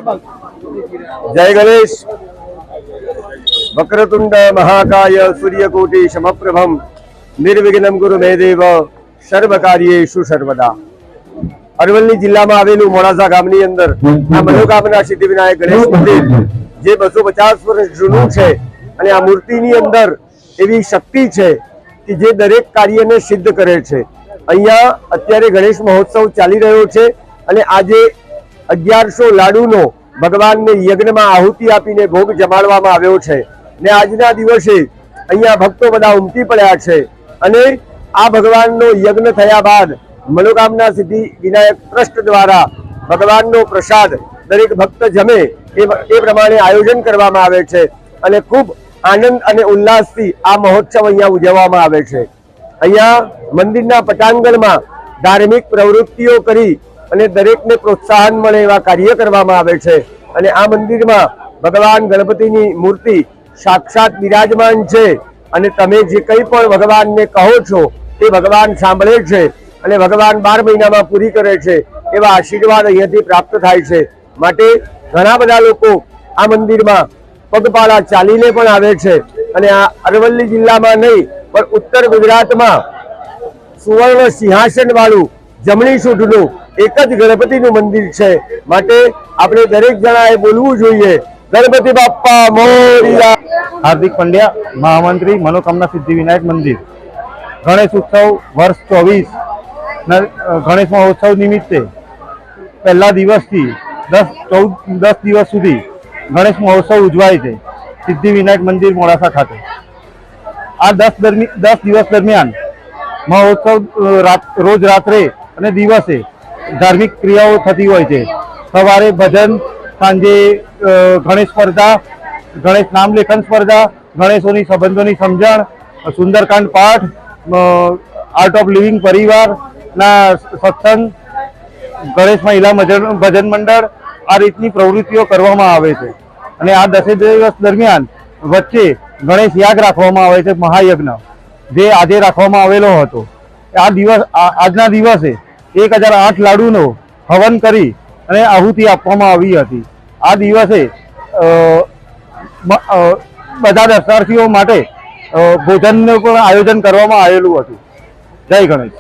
जय गणेश। वक्रतुंड महाकाय सूर्यकोटि समप्रभम निर्विघ्नं गुरु मे देव सर्वकार्येषु सर्वदा। अरवली जिल्ला में आवेलू मोड़ासा गामनी अंदर आ मनोकामना सिद्धिविनायक गणेश मंदिर जे 250 वर्ष जूनू है અને આ મૂર્તિની અંદર એવી શક્તિ છે કે જે દરેક કાર્યને સિદ્ધ કરે છે। અહીંયા અત્યારે ગણેશ મહોત્સવ ચાલી રહ્યો છે અને આજે 1100 લાડુનો ભગવાનને યજ્ઞમાં આહુતિ આપીને ભોગ જમાડવામાં આવ્યો છે ને આજના દિવસે અહીંયા ભક્તો બધા ઉમટી પડ્યા છે અને આ ભગવાનનો યજ્ઞ થયા બાદ मनोकामना सिद्धि विनायक ट्रस्ट द्वारा भगवाननो प्रसाद दरेक भक्त जमे ए प्रमाणे आयोजन करवामां आवे छे अने खूब आनंद अने उल्लासथी आ महोत्सव अहींया उजववामां आवे छे। अहींया मंदिरना पटांगणमां धार्मिक प्रवृत्तिओ करी अने दरेकने प्रोत्साहन मळे एवा कार्य करवामां आवे छे अने आ मंदिरमां भगवान गणपतिनी मूर्ति साक्षात विराजमान छे अने तमे जे कंई पण भगवानने कहो छो ते भगवान सांभळे छे અને ભગવાન 12 મહિનામાં પૂરી કરે છે એવા આશીર્વાદ અહીંયાથી પ્રાપ્ત થાય છે। માટે ઘણા બધા લોકો આ મંદિરમાં પગપાળા ચાલીને પણ આવે છે અને આ અરવલ્લી જિલ્લામાં નહીં પણ ઉત્તર ગુજરાતમાં સુવર્ણ સિંહાસન વાળું જમણી સૂઢનું એક જ ગણપતિનું મંદિર છે। માટે આપણે દરેક જણાએ બોલવું જોઈએ ગણપતિ બાપ્પા મોરિયા। हार्दिक पंड्या, महामंत्री, मनोकामना सिद्धि विनायक मंदिर। गणेश उत्सव वर्ष 24 गणेश महोत्सव निमित्ते पहला दिवस थी 10 दिवस सुधी गणेश महोत्सव उजवाय छे सिद्धि विनायक मंदिर मोड़ासा खाते। आ 10 दिवस दरमियान महोत्सव रोज रात्रे अने दिवसे धार्मिक क्रियाओ थती होय छे। सवारे भजन, सांजे गणेश स्पर्धा, गणेश नाम लेखन स्पर्धा, गणेशोनी संबंधोनी समझण, सुंदरकांड पाठ, आर्ट ऑफ लिविंग परिवार ना सत्संग, गणेश महिला भजन मंडल आ रीतनी प्रवृत्तिओ करवामां आवे छे। अने आ 10 दिवस दरमियान वच्चे गणेश याग राखवामां आवे छे, महायज्ञ जे आजे राखवामां आवेलो हतो। आ दिवस आजना दिवसे 1008 लाडूनो हवन करी अने आहुति आपवामां आवी हती। आ दिवसे बधा दर्शनार्थीओ माटे भोजननुं पण आयोजन करवामां आवेलुं हतुं। जय गणेश।